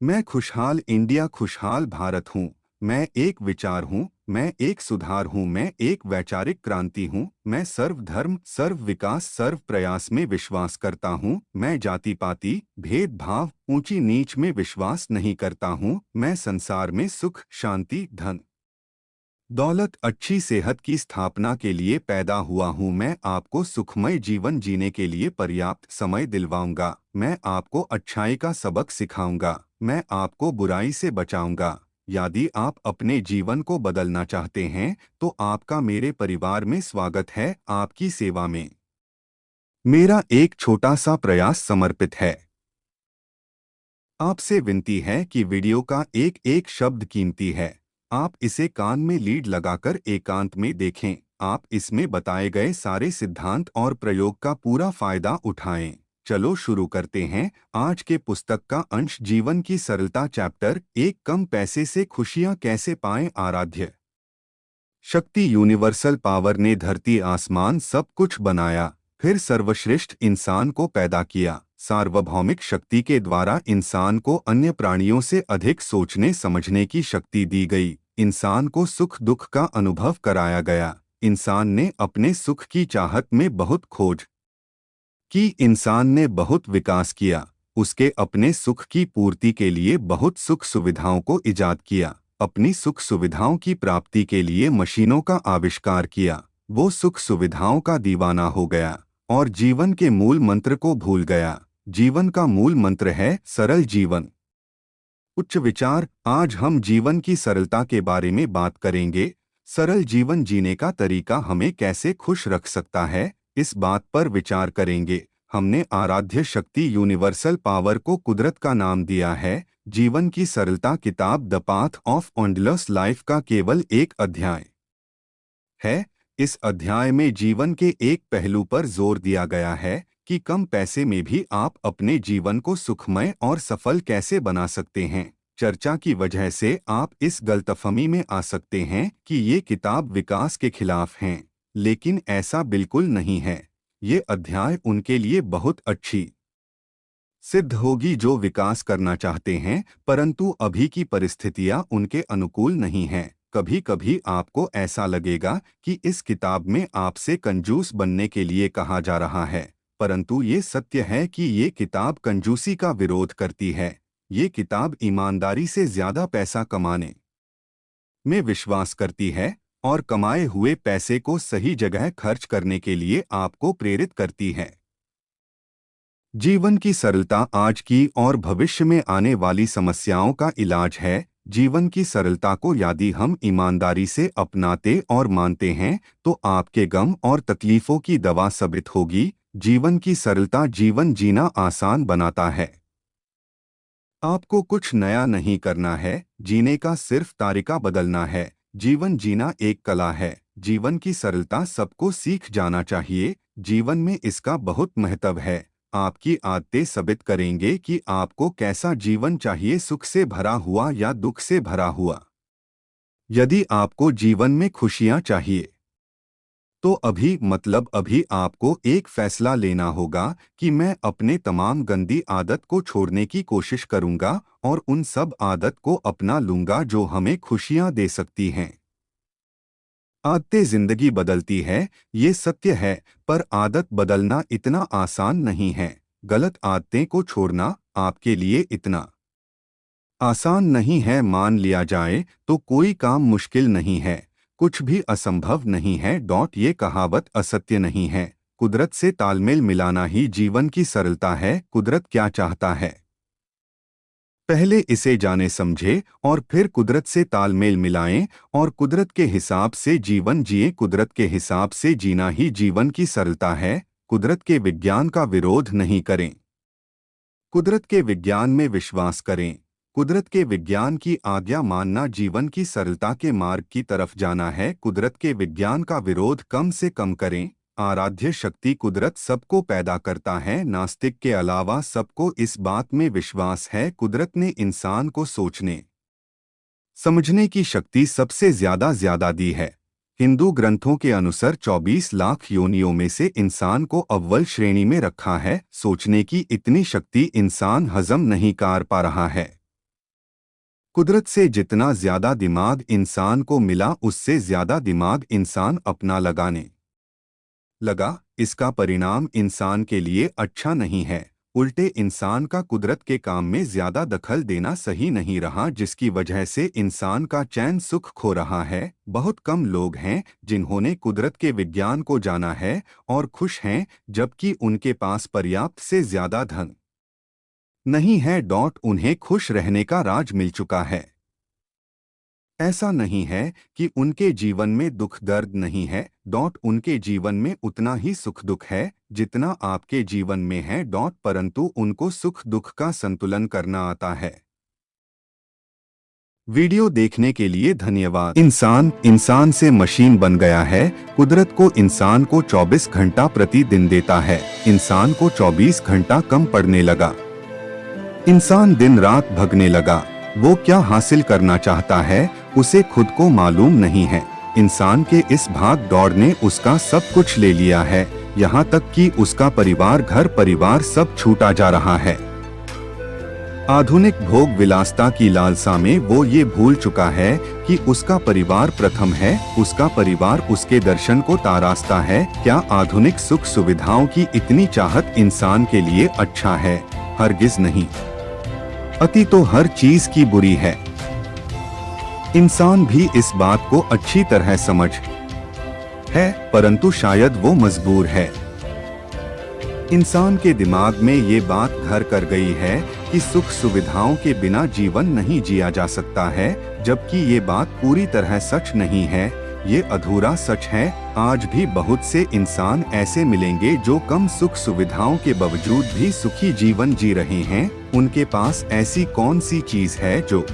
मैं खुशहाल इंडिया खुशहाल भारत हूँ। मैं एक विचार हूँ, मैं एक सुधार हूँ, मैं एक वैचारिक क्रांति हूँ। मैं सर्व धर्म सर्व विकास सर्व प्रयास में विश्वास करता हूँ। मैं जाति पाति भेदभाव ऊंची नीच में विश्वास नहीं करता हूँ। मैं संसार में सुख शांति धन दौलत अच्छी सेहत की स्थापना के लिए पैदा हुआ हूँ। मैं आपको सुखमय जीवन जीने के लिए पर्याप्त समय दिलवाऊंगा। मैं आपको अच्छाई का सबक सिखाऊंगा। मैं आपको बुराई से बचाऊंगा। यदि आप अपने जीवन को बदलना चाहते हैं तो आपका मेरे परिवार में स्वागत है। आपकी सेवा में मेरा एक छोटा सा प्रयास समर्पित है। आपसे विनती है कि वीडियो का एक एक शब्द कीमती है। आप इसे कान में लीड लगाकर एकांत में देखें। आप इसमें बताए गए सारे सिद्धांत और प्रयोग का पूरा फायदा उठाएं। चलो शुरू करते हैं। आज के पुस्तक का अंश जीवन की सरलता चैप्टर 1 कम पैसे से खुशियां कैसे पाएं। आराध्य शक्ति यूनिवर्सल पावर ने धरती आसमान सब कुछ बनाया, फिर सर्वश्रेष्ठ इंसान को पैदा किया। सार्वभौमिक शक्ति के द्वारा इंसान को अन्य प्राणियों से अधिक सोचने समझने की शक्ति दी गई। इंसान को सुख दुख का अनुभव कराया गया। इंसान ने अपने सुख की चाहत में बहुत खोज की। इंसान ने बहुत विकास किया। उसके अपने सुख की पूर्ति के लिए बहुत सुख सुविधाओं को इजाद किया। अपनी सुख सुविधाओं की प्राप्ति के लिए मशीनों का आविष्कार किया। वो सुख सुविधाओं का दीवाना हो गया और जीवन के मूल मंत्र को भूल गया। जीवन का मूल मंत्र है सरल जीवन उच्च विचार। आज हम जीवन की सरलता के बारे में बात करेंगे। सरल जीवन जीने का तरीका हमें कैसे खुश रख सकता है, इस बात पर विचार करेंगे। हमने आराध्य शक्ति यूनिवर्सल पावर को कुदरत का नाम दिया है। जीवन की सरलता किताब the path of endless life का केवल एक अध्याय है। इस अध्याय में जीवन के एक पहलू पर जोर दिया गया है कि कम पैसे में भी आप अपने जीवन को सुखमय और सफल कैसे बना सकते हैं। चर्चा की वजह से आप इस गलतफहमी में आ सकते हैं कि ये किताब विकास के खिलाफ हैं, लेकिन ऐसा बिल्कुल नहीं है। ये अध्याय उनके लिए बहुत अच्छी सिद्ध होगी जो विकास करना चाहते हैं, परंतु अभी की परिस्थितियां उनके अनुकूल नहीं हैं। कभी कभी आपको ऐसा लगेगा कि इस किताब में आपसे कंजूस बनने के लिए कहा जा रहा है, परंतु ये सत्य है कि ये किताब कंजूसी का विरोध करती है। ये किताब ईमानदारी से ज्यादा पैसा कमाने में विश्वास करती है और कमाए हुए पैसे को सही जगह खर्च करने के लिए आपको प्रेरित करती है। जीवन की सरलता आज की और भविष्य में आने वाली समस्याओं का इलाज है। जीवन की सरलता को यदि हम ईमानदारी से अपनाते और मानते हैं तो आपके गम और तकलीफों की दवा साबित होगी। जीवन की सरलता जीवन जीना आसान बनाता है। आपको कुछ नया नहीं करना है, जीने का सिर्फ तरीका बदलना है। जीवन जीना एक कला है। जीवन की सरलता सबको सीख जाना चाहिए। जीवन में इसका बहुत महत्व है। आपकी आदतें साबित करेंगे कि आपको कैसा जीवन चाहिए, सुख से भरा हुआ या दुख से भरा हुआ। यदि आपको जीवन में खुशियां चाहिए तो अभी आपको एक फैसला लेना होगा कि मैं अपने तमाम गंदी आदत को छोड़ने की कोशिश करूंगा और उन सब आदत को अपना लूंगा जो हमें खुशियां दे सकती हैं। आदतें जिंदगी बदलती है, ये सत्य है, पर आदत बदलना इतना आसान नहीं है। गलत आदतें को छोड़ना आपके लिए इतना आसान नहीं है। मान लिया जाए तो कोई काम मुश्किल नहीं है, कुछ भी असंभव नहीं है। ये कहावत असत्य नहीं है। कुदरत से तालमेल मिलाना ही जीवन की सरलता है। कुदरत क्या चाहता है, पहले इसे जाने समझे और फिर कुदरत से तालमेल मिलाएं और कुदरत के हिसाब से जीवन जिए। कुदरत के हिसाब से जीना ही जीवन की सरलता है। कुदरत के विज्ञान का विरोध नहीं करें, कुदरत के विज्ञान में विश्वास करें। कुदरत के विज्ञान की आज्ञा मानना जीवन की सरलता के मार्ग की तरफ जाना है। कुदरत के विज्ञान का विरोध कम से कम करें। आराध्य शक्ति कुदरत सबको पैदा करता है। नास्तिक के अलावा सबको इस बात में विश्वास है। कुदरत ने इंसान को सोचने समझने की शक्ति सबसे ज्यादा दी है। हिंदू ग्रंथों के अनुसार 24 लाख योनियों में से इंसान को अव्वल श्रेणी में रखा है। सोचने की इतनी शक्ति इंसान हजम नहीं कर पा रहा है। कुदरत से जितना ज्यादा दिमाग इंसान को मिला उससे ज्यादा दिमाग इंसान अपना लगाने लगा। इसका परिणाम इंसान के लिए अच्छा नहीं है। उल्टे इंसान का कुदरत के काम में ज्यादा दखल देना सही नहीं रहा, जिसकी वजह से इंसान का चैन सुख खो रहा है। बहुत कम लोग हैं जिन्होंने कुदरत के विज्ञान को जाना है और खुश हैं, जबकि उनके पास पर्याप्त से ज्यादा धन नहीं है। उन्हें खुश रहने का राज मिल चुका है। ऐसा नहीं है कि उनके जीवन में दुख दर्द नहीं है। उनके जीवन में उतना ही सुख दुख है जितना आपके जीवन में है। परंतु उनको सुख दुख का संतुलन करना आता है। वीडियो देखने के लिए धन्यवाद। इंसान से मशीन बन गया है। कुदरत को इंसान को 24 घंटा प्रतिदिन देता है। इंसान को 24 घंटा कम पड़ने लगा। इंसान दिन रात भगने लगा। वो क्या हासिल करना चाहता है उसे खुद को मालूम नहीं है। इंसान के इस भाग दौड़ ने उसका सब कुछ ले लिया है, यहाँ तक कि उसका परिवार, घर परिवार सब छूटा जा रहा है। आधुनिक भोग विलासता की लालसा में वो ये भूल चुका है कि उसका परिवार प्रथम है। उसका परिवार उसके दर्शन को तारास्ता है। क्या आधुनिक सुख सुविधाओं की इतनी चाहत इंसान के लिए अच्छा है? हरगिज नहीं। अति तो हर चीज की बुरी है। इंसान भी इस बात को अच्छी तरह समझ है, परंतु शायद वो मजबूर है। इंसान के दिमाग में ये बात घर कर गई है कि सुख सुविधाओं के बिना जीवन नहीं जिया जा सकता है, जबकि ये बात पूरी तरह सच नहीं है। ये अधूरा सच है। आज भी बहुत से इंसान ऐसे मिलेंगे जो कम सुख सुविधाओं के बावजूद भी सुखी जीवन जी रहे हैं। उनके पास ऐसी कौन सी चीज है जो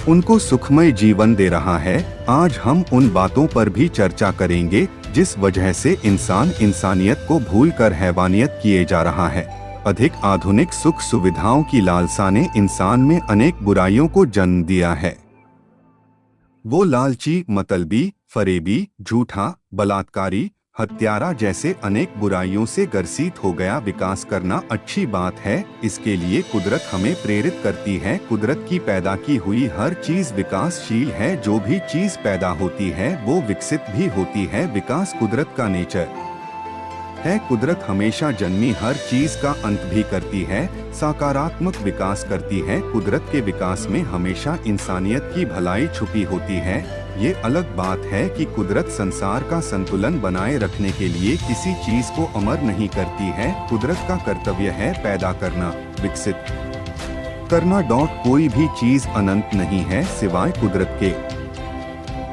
उनको सुखमय जीवन दे रहा है? आज हम उन बातों पर भी चर्चा करेंगे जिस वजह से इंसान इंसानियत को भूलकर हैवानियत किए जा रहा है। अधिक आधुनिक सुख सुविधाओं की लालसा ने इंसान में अनेक बुराइयों को जन्म दिया है। वो लालची, मतलबी, फरेबी, झूठा, बलात्कारी, हत्यारा जैसे अनेक बुराइयों से ग्रसित हो गया। विकास करना अच्छी बात है, इसके लिए कुदरत हमें प्रेरित करती है। कुदरत की पैदा की हुई हर चीज विकासशील है। जो भी चीज पैदा होती है वो विकसित भी होती है। विकास कुदरत का नेचर है। कुदरत हमेशा जन्मी हर चीज का अंत भी करती है, सकारात्मक विकास करती है। कुदरत के विकास में हमेशा इंसानियत की भलाई छुपी होती है। ये अलग बात है कि कुदरत संसार का संतुलन बनाए रखने के लिए किसी चीज को अमर नहीं करती है। कुदरत का कर्तव्य है पैदा करना, विकसित करना। कोई भी चीज अनंत नहीं है सिवाय कुदरत के।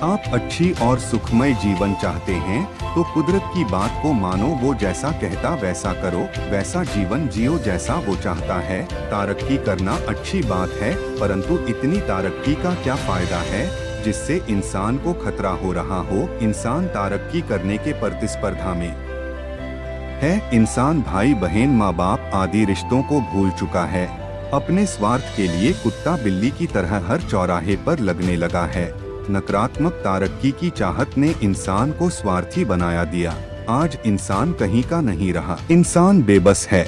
आप अच्छी और सुखमय जीवन चाहते हैं तो कुदरत की बात को मानो। वो जैसा कहता वैसा करो, वैसा जीवन जियो जैसा वो चाहता है। तरक्की करना अच्छी बात है, परंतु इतनी तरक्की का क्या फायदा है जिससे इंसान को खतरा हो रहा हो? इंसान तरक्की करने के प्रतिस्पर्धा में है। इंसान भाई बहन, माँ बाप आदि रिश्तों को भूल चुका है। अपने स्वार्थ के लिए कुत्ता बिल्ली की तरह हर चौराहे पर लगने लगा है। नकारात्मक तरक्की की चाहत ने इंसान को स्वार्थी बनाया दिया। आज इंसान कहीं का नहीं रहा। इंसान बेबस है,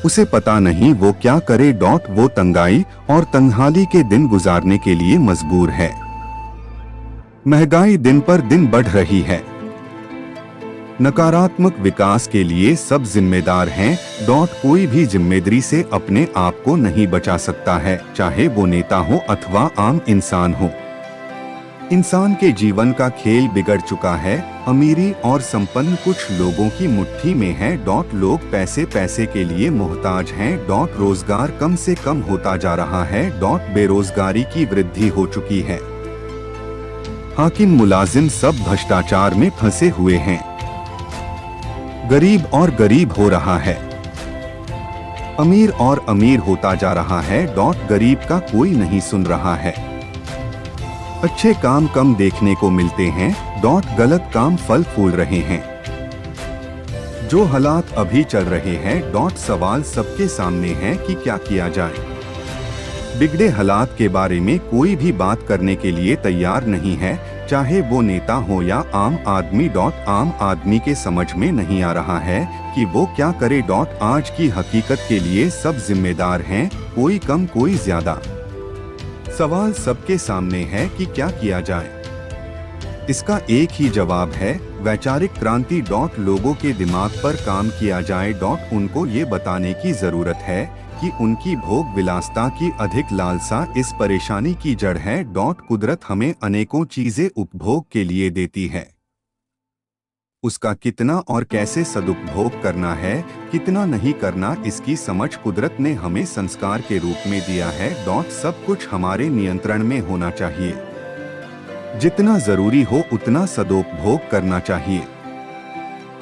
उसे पता नहीं वो क्या करे। वो तंगाई और तन्हाली के दिन गुजारने के लिए मजबूर है। महंगाई दिन पर दिन बढ़ रही है। नकारात्मक विकास के लिए सब जिम्मेदार हैं। कोई भी जिम्मेदारी से अपने आप को नहीं बचा सकता है, चाहे वो नेता हो अथवा आम इंसान हो। इंसान के जीवन का खेल बिगड़ चुका है। अमीरी और संपन्न कुछ लोगों की मुट्ठी में है। लोग पैसे के लिए मोहताज हैं। रोजगार कम से कम होता जा रहा है। बेरोजगारी की वृद्धि हो चुकी है। हाकिम मुलाजिम सब भ्रष्टाचार में फंसे हुए हैं। गरीब और गरीब हो रहा है, अमीर और अमीर होता जा रहा है। गरीब का कोई नहीं सुन रहा है। अच्छे काम कम देखने को मिलते हैं। गलत काम फल फूल रहे हैं। जो हालात अभी चल रहे हैं, सवाल सबके सामने है कि क्या किया जाए। बिगड़े हालात के बारे में कोई भी बात करने के लिए तैयार नहीं है, चाहे वो नेता हो या आम आदमी। आम आदमी के समझ में नहीं आ रहा है कि वो क्या करे। आज की हकीकत के लिए सब जिम्मेदार हैं, कोई कम कोई ज्यादा। सवाल सबके सामने है कि क्या किया जाए। इसका एक ही जवाब है, वैचारिक क्रांति। लोगों के दिमाग पर काम किया जाए। उनको ये बताने की जरूरत है कि उनकी भोग विलासता की अधिक लालसा इस परेशानी की जड़ है। कुदरत हमें अनेकों चीजें उपभोग के लिए देती है, उसका कितना और कैसे सदुपभोग करना है, कितना नहीं करना, इसकी समझ कुदरत ने हमें संस्कार के रूप में दिया है। सब कुछ हमारे नियंत्रण में होना चाहिए। जितना जरूरी हो उतना सदुपभोग करना चाहिए।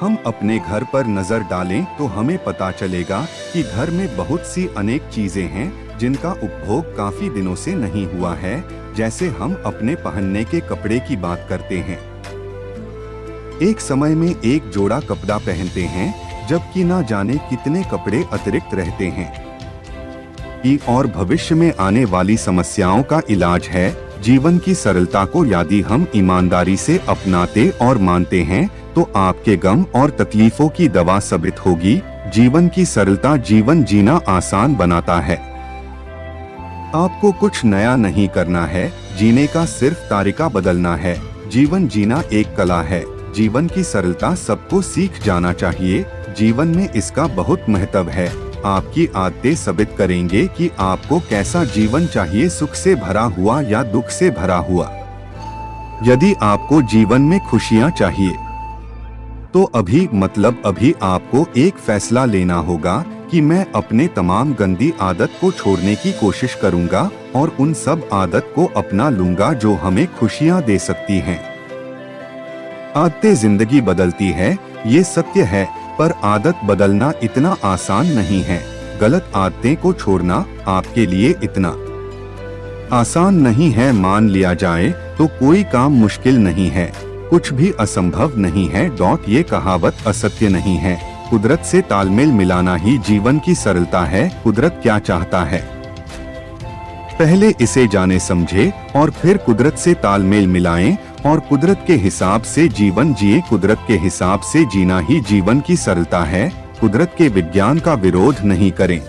हम अपने घर पर नजर डालें तो हमें पता चलेगा कि घर में बहुत सी अनेक चीजें हैं जिनका उपभोग काफी दिनों से नहीं हुआ है। जैसे हम अपने पहनने के कपड़े की बात करते हैं। एक समय में एक जोड़ा कपड़ा पहनते हैं, जबकि ना जाने कितने कपड़े अतिरिक्त रहते हैं। और भविष्य में आने वाली समस्याओं का इलाज है जीवन की सरलता को यदि हम ईमानदारी से अपनाते और मानते हैं तो आपके गम और तकलीफों की दवा साबित होगी। जीवन की सरलता जीवन जीना आसान बनाता है। आपको कुछ नया नहीं करना है, जीने का सिर्फ तरीका बदलना है। जीवन जीना एक कला है। जीवन की सरलता सबको सीख जाना चाहिए। जीवन में इसका बहुत महत्व है। आपकी आदतें साबित करेंगे कि आपको कैसा जीवन चाहिए, सुख से भरा हुआ या दुख से भरा हुआ। यदि आपको जीवन में खुशियां चाहिए तो अभी आपको एक फैसला लेना होगा कि मैं अपने तमाम गंदी आदत को छोड़ने की कोशिश करूंगा और उन सब आदत को अपना लूंगा जो हमें खुशियां दे सकती हैं। आदतें जिंदगी बदलती है, ये सत्य है, पर आदत बदलना इतना आसान नहीं है। गलत आदतें को छोड़ना आपके लिए इतना आसान नहीं है। मान लिया जाए तो कोई काम मुश्किल नहीं है, कुछ भी असंभव नहीं है। ये कहावत असत्य नहीं है। कुदरत से तालमेल मिलाना ही जीवन की सरलता है। कुदरत क्या चाहता है, पहले इसे जाने समझे और फिर कुदरत से तालमेल मिलाएं और कुदरत के हिसाब से जीवन जिए। कुदरत के हिसाब से जीना ही जीवन की सरलता है। कुदरत के विज्ञान का विरोध नहीं करें,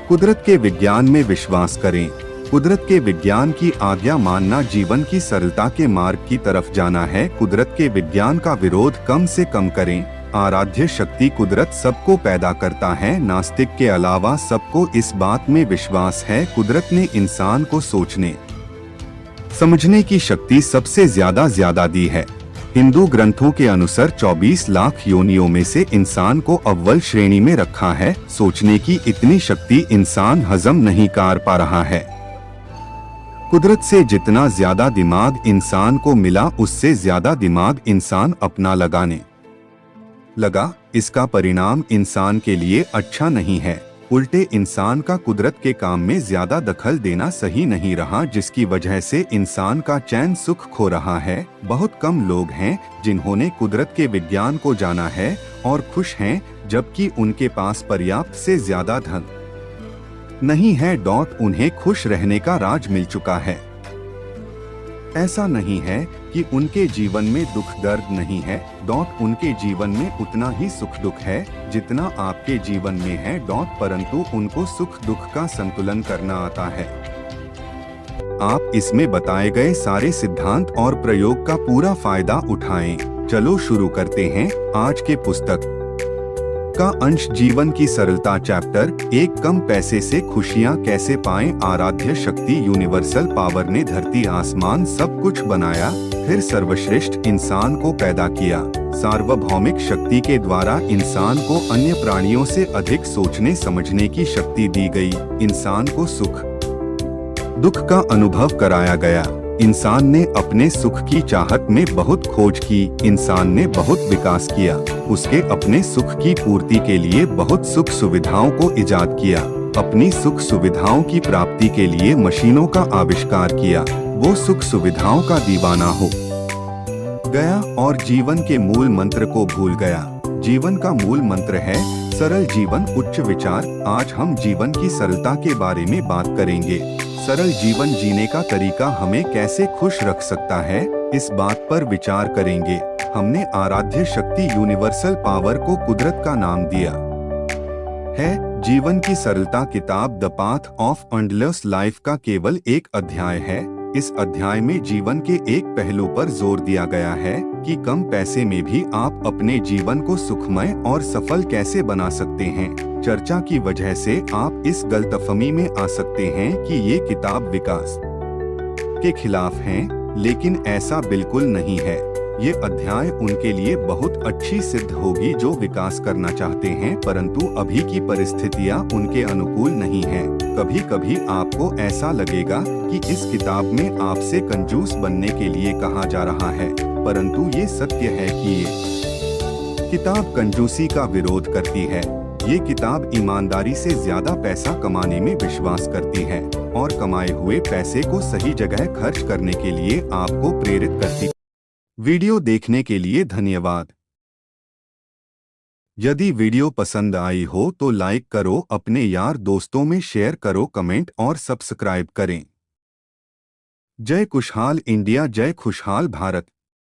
कुदरत के विज्ञान में विश्वास करें। कुदरत के विज्ञान की आज्ञा मानना जीवन की सरलता के मार्ग की तरफ जाना है। कुदरत के विज्ञान का विरोध कम से कम करें। आराध्य शक्ति कुदरत सबको पैदा करता है। नास्तिक के अलावा सबको इस बात में विश्वास है। कुदरत ने इंसान को सोचने समझने की शक्ति सबसे ज्यादा दी है। हिंदू ग्रंथों के अनुसार 24 लाख योनियों में से इंसान को अव्वल श्रेणी में रखा है। सोचने की इतनी शक्ति इंसान हजम नहीं कर पा रहा है। कुदरत से जितना ज्यादा दिमाग इंसान को मिला, उससे ज्यादा दिमाग इंसान अपना लगाने लगा। इसका परिणाम इंसान के लिए अच्छा नहीं है। उल्टे इंसान का कुदरत के काम में ज्यादा दखल देना सही नहीं रहा, जिसकी वजह से इंसान का चैन सुख खो रहा है। बहुत कम लोग हैं जिन्होंने कुदरत के विज्ञान को जाना है और खुश हैं, जबकि उनके पास पर्याप्त से ज्यादा धन नहीं है। उन्हें खुश रहने का राज मिल चुका है। ऐसा नहीं है कि उनके जीवन में दुख दर्द नहीं है। उनके जीवन में उतना ही सुख दुख है जितना आपके जीवन में है। परंतु उनको सुख दुख का संतुलन करना आता है। आप इसमें बताए गए सारे सिद्धांत और प्रयोग का पूरा फायदा उठाएं। चलो शुरू करते हैं आज के पुस्तक का अंश, जीवन की सरलता। चैप्टर 1, कम पैसे से खुशियाँ कैसे पाएं। आराध्य शक्ति यूनिवर्सल पावर ने धरती आसमान सब कुछ बनाया, फिर सर्वश्रेष्ठ इंसान को पैदा किया। सार्वभौमिक शक्ति के द्वारा इंसान को अन्य प्राणियों से अधिक सोचने समझने की शक्ति दी गई। इंसान को सुख दुख का अनुभव कराया गया। इंसान ने अपने सुख की चाहत में बहुत खोज की। इंसान ने बहुत विकास किया। उसके अपने सुख की पूर्ति के लिए बहुत सुख सुविधाओं को इजाद किया। अपनी सुख सुविधाओं की प्राप्ति के लिए मशीनों का आविष्कार किया। वो सुख सुविधाओं का दीवाना हो गया और जीवन के मूल मंत्र को भूल गया। जीवन का मूल मंत्र है सरल जीवन, उच्च विचार। आज हम जीवन की सरलता के बारे में बात करेंगे। सरल जीवन जीने का तरीका हमें कैसे खुश रख सकता है, इस बात पर विचार करेंगे। हमने आराध्य शक्ति यूनिवर्सल पावर को कुदरत का नाम दिया है, जीवन की सरलता किताब the path of endless life का केवल एक अध्याय है। इस अध्याय में जीवन के एक पहलू पर जोर दिया गया है कि कम पैसे में भी आप अपने जीवन को सुखमय और सफल कैसे बना सकते हैं। चर्चा की वजह से आप इस गलतफहमी में आ सकते हैं कि ये किताब विकास के खिलाफ है, लेकिन ऐसा बिल्कुल नहीं है। ये अध्याय उनके लिए बहुत अच्छी सिद्ध होगी जो विकास करना चाहते हैं परंतु अभी की परिस्थितियां उनके अनुकूल नहीं हैं। कभी कभी आपको ऐसा लगेगा कि इस किताब में आपसे कंजूस बनने के लिए कहा जा रहा है, परंतु ये सत्य है कि ये किताब कंजूसी का विरोध करती है। ये किताब ईमानदारी से ज्यादा पैसा कमाने में विश्वास करती है और कमाए हुए पैसे को सही जगह खर्च करने के लिए आपको प्रेरित करती है। वीडियो देखने के लिए धन्यवाद। यदि वीडियो पसंद आई हो तो लाइक करो, अपने यार दोस्तों में शेयर करो, कमेंट और सब्सक्राइब करें। जय खुशहाल इंडिया, जय खुशहाल भारत।